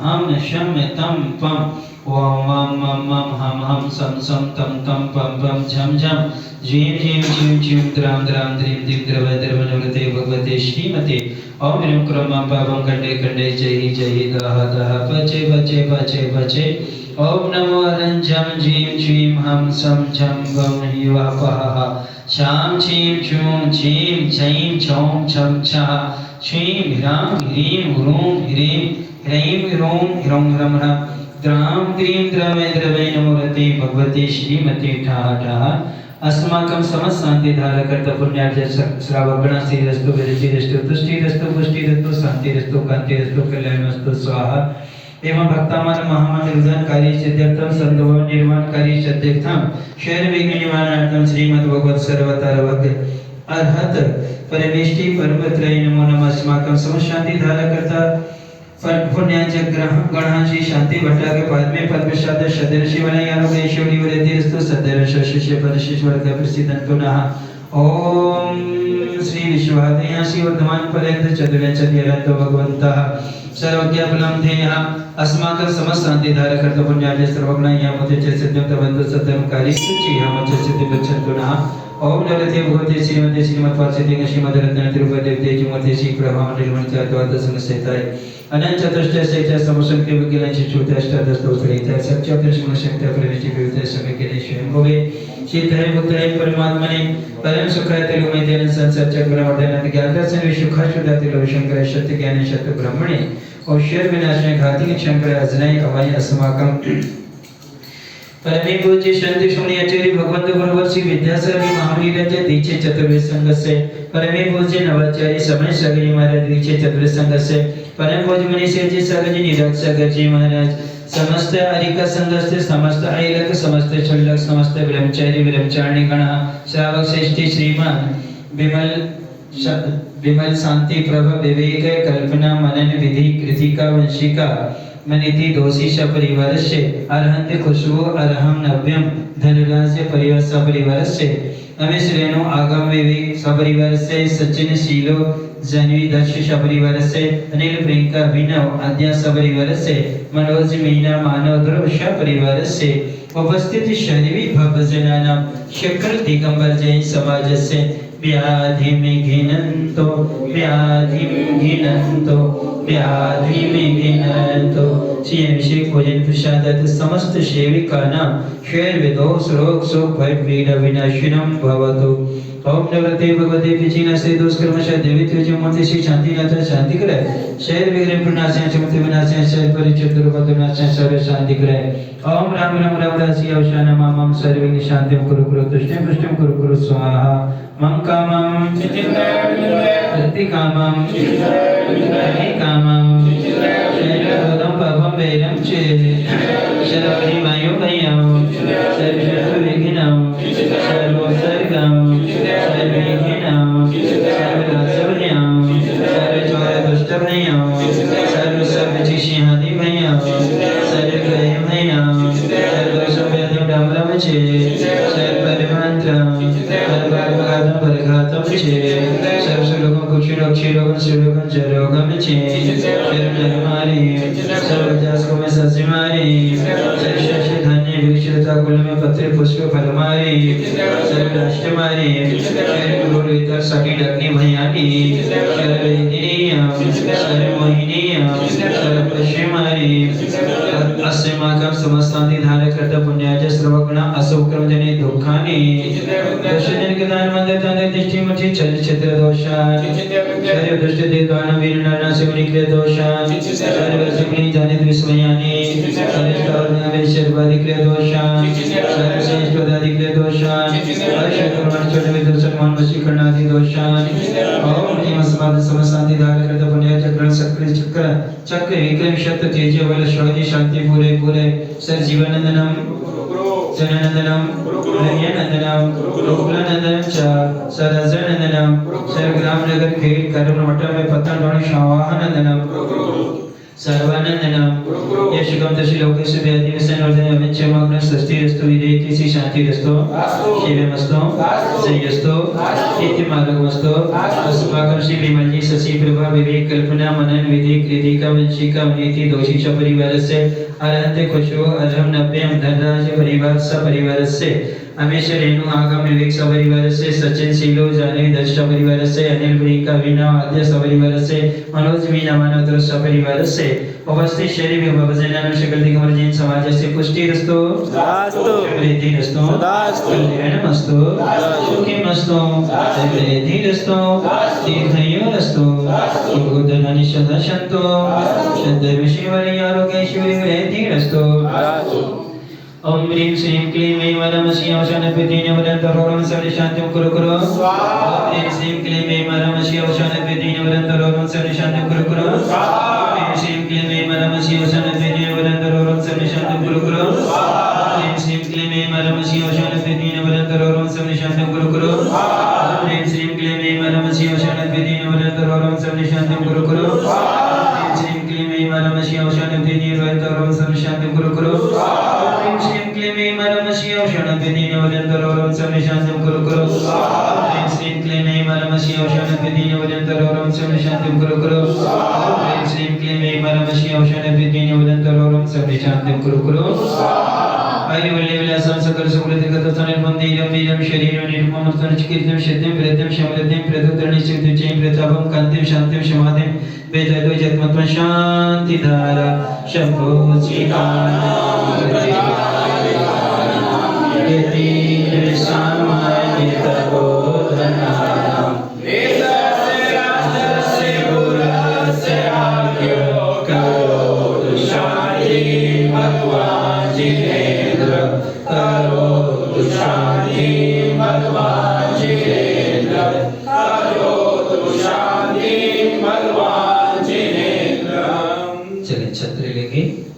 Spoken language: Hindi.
हम शम तम पम ओम मम मम मम हम सम सम तम तम पम पम झम झम झीम झीम झीम झीम द्राम द्राम द्रीम द्रीम द्रव द्रव नवरते भगवते श्रीमते ओम ह्रीं क्रमं पापं खंडे खंडे जय जय दह दह पचे पचे पचे पचे ओम नमो रंजम झीम झीम हम सम झम गम हिवापहा शाम छीम छूम छीम छईम छौम छम छा छीम ह्राम ह्रीम ह्रूम ह्रीम ह्रीम ह्रूम ह्रौम ह्रम ह्रम द्राम द्रीम द्रवे द्रवे नमोरते भगवते श्रीमते ठा ठा अस्माकं समशान्तिधारकर्ता पुण्यार्जय श्रावगण श्रीरस्तु विरचिरस्तु तुष्टिरस्तु पुष्टिरस्तु शान्तिरस्तु कान्तिरस्तु कल्याणमस्तु स्वाहा एवं भक्तामान महामंत्र विधानकारी सिद्धार्थम संभव निर्माणकारी सिद्धार्थम शहर विघ्न निवारणार्थम श्रीमद् भगवत सर्वतर भक्त अरहत परमेष्टि परमत्रय नमो नमः अस्माकं समशान्तिधारकर्ता पुण्यार्जय गणांची शांति भट्टा के पाद में पद्मशाद शदर शिवनय अनुग्रहेश्वरी वरदिरस्तु सदर शिष्य परशिश्वर का प्रसिद्धं पुनः ओम श्री विश्वादयासी वर्धमान पर्यंत चतुर्चर्यरतो भगवन्तः सर्वज्ञ फलं धेयः अस्माकं समशान्तिधारकर्ता पुण्यार्जय सर्वगुण यामते च सिद्धं तवन्तु सत्यं काली सुचि यामच सिद्धि गच्छन्तु नः ओम नरते भगवते श्रीमते श्रीमद्वासिते श्रीमद्रत्न तिरुपति देवते मूर्ति श्री प्रभाव निर्मलता द्वादश संस्थाय अनंत चतुष्टय से समसन के विज्ञान चतुर्थ अष्टादश स्तोत्रित सप्तदश गुणशक्ति प्रविष्टि विविध समय के स्वयं होवे शीत है बुद्ध है परमात्मा ने परम सुख है तेलु में तेन संसार चक्र वर्धन ज्ञान दर्शन विश्व शुद्ध तेलु शंकर सत्य ज्ञान सत्य ब्रह्मणे और शेर विनाश में घाती शंकर अजनय अवय अस्माकं परमे पूज्य शांति शून्य आचार्य भगवंत गुरुवर श्री विद्यासागर महावीर दीचे चतुर्वेद संघ से परमे पूज्य नवाचार्य समय सागर जी महाराज दीचे चतुर्वेद संघ से परम पूज्य मनीष जी सागर जी निरज सागर जी महाराज समस्त अरिका संघ से समस्त आयलक समस्त चुल्लक समस्त ब्रह्मचारी ब्रह्मचारिणी गण श्रावक श्रेष्ठी श्रीमान विमल शांति प्रभ विवेक कल्पना मनन विधि कृतिका वंशिका मनिति दोषी परिवार से अरहंत खुशबू अरहम नव्यम धनुराज परिवार सपरिवार से अमेश रेणु आगम विवेक सपरिवार से सचिन शीलो जनवी दक्ष सपरिवार से अनिल प्रियंका अभिनव आद्या सपरिवार से मनोज मीना मानव ध्रुव सपरिवार से उपस्थित शरीरी भक्तजनानां शक्र दिगंबर जैन समाज से व्याधि में घिनंतो व्याधि में घिनंतो व्याधि में घिनंतो श्री अभिषेक भोजन प्रसाद समस्त सेविका नाम शेर विदोष रोग शोक भय पीड़ा विनाशिनम भवतु ओम नवरते भगवते पिचिना से दोष कर्मशः देवी तुझे मूर्ति श्री शांति नाथ शांति करे शहर विग्रह प्रणाशय चमते विनाशय शहर परिचित दुर्गत विनाशय सर्व शांति करे ओम राम राम राम रासी अवशान मम सर्व शांतिं कुरु कुरु तुष्टिं पुष्टिं कुरु कुरु स्वाहा मम कामं रति कामं हरि कामं शैलभूतं पापं वैरं च शरवणि वायु भयं सर्वशत्रु विघ्नं सर्वोत्सर्गं सर्वविघ्नं सर्वनाशभयं सर्वचोर दुष्ट भयं सर्वसर्वचिषिहादि भयं सर्वग्रह भयं सर्वसंव्याधि डामरं च सर्वपरिमन्त्रं सर्वघातं परिघातं च सर्वसुलोकं कुक्षिरोगं क्षीरोगं सुरोगं जरोगं च सर्वनरमारि सर्वजास्कों में ससिमारि सर्वशस्त्र धान्य विक्षिता कुल में पत्र पुष्प फलमारि सर्वराष्ट्रमारि सर्वगुरुरितर सकील अग्नि भयानि सर्ववेदिनीयं सर्वमोहिनीयं सर्वपश्चिमारि अस्माकं समस्तान्तिधारकर्ता पुण्यार्जय सर्वगुण असुक्रमजने दुःखानि दर्शजन के दान मंदिर दृष्टि मुझे चलचित्र दोषान् सर्व दृष्टि देवान वीरनारायण से निकले दोषान् सर्व सुखनी जानित विस्मयानि सर्व सर्वाधिक दोषान् सर्व श्रेष्ठ पदाधिक दोषान् अशुक्रमण चोट विदर्शन मान वशीकरणादि दोषान् ओम नमः समशान्तिधारकर्ता पुण्यार्जय ग्रह सक्रिय चक्र चक्र विक्रम शत तेज बल शौर्य शांति पूरे पूरे सर जीवनंदनम जननंदनम नयनंदनम गोकुलनंदनम च सरजनंदनम सर्वग्राम नगर खेल कर्म मठ में पतन डोणी शावाहनंदनम सर्वानंदनम यशकम तशिलोकेश व्याधिवसन अविच्यमग्न स्वस्तिरस्तु विदेति शांतिरस्तु शिवमस्तु जयस्तु इतिमार्गमस्तु अस्माकं श्री विमल जी शशि प्रभा विवेक कल्पना मनन विधि कृतिका वंशिका नीति दोषिष परिवारस्य अरहंते खुशो अरहम नव्यम धनराज परिवार सपरिवारस्य अमेश रेणु आगम विवेक सपरिवारस्य सचिन शीलो जाने दक्ष परिवारस्य अनिल प्रियंका वीणा आद्य सपरिवारस्य मनोज मीना मानवतर सपरिवारस्य उपस्थित शरीर विभजनानु शकल दिगमर्जन समाजस्य पुष्टिरस्तु दास्तु वृद्धिरस्तु दास्तु कल्याणमस्तु सुखीमस्तु समृद्धिरस्तु दीर्घायुरस्तु भूतनानि सदा सन्तु सद्दर्शनवरि आरोग्यैश्वर्य वृद्धिरस्तु ओम ह्रीं श्रीं क्लीं ऐं वरमसि अवसानद्वितीय वरन्तरोरं सर्वशान्तिं कुरु कुरु ओम ह्रीं श्रीं क्लीं ऐं वरमसि अवसानद्वितीय वरन्तरोरं सर्वशान्तिं कुरु कुरु ओम ह्रीं श्रीं क्लीं ऐं वरमसि अवसानद्वितीय वरन्तरोरं सर्वशान्तिं कुरु कुरु ओम ह्रीं श्रीं क्लीं ऐं वरमसि अवसानद्वितीय वरन्तरोरं सर्वशान्तिं कुरु कुरु ओम ह्रीं श्रीं क्लीं ऐं वरमसि अवसानद्वितीय वरन्तरोरं सर्वशान्तिं कुरु कुरु ओम ह्रीं श्रीं क्लीं ऐं वरमसि अवसानद्वितीय वरन्तरोरं सर्वशान्तिं कुरु कुरु श्रीं क्लीं ऐं वरमसि अवसानद्वितीय वरन्तरोरं सर्वशान्तिं कुरु कुरु ह्रीं श्रीं क्लीं ऐं वरमसि अवसानद्वितीय वरन्तरोरं सर्वशान्तिं कुरु कुरु ह्रीं श्रीं क्लीं ऐं वरमसि अवसानद्वितीय वरन्तरोरं सर्वशान्तिं कुरु कुरु आयुर्वल्ले विलासं सकल सुकृतिगत सनिर्बन्धीरं वीरं शरीरं निर्ममं चिकित्सं सिद्धिं प्रत्यं समृद्धिं प्रदुद्धरणिसिद्धिं प्रतापं कान्तिं शान्तिं समाधिं वेदद्वै जगत्मत्वं शान्तिधारा शम्भो चिदानन्दं चलिए छतरी लेके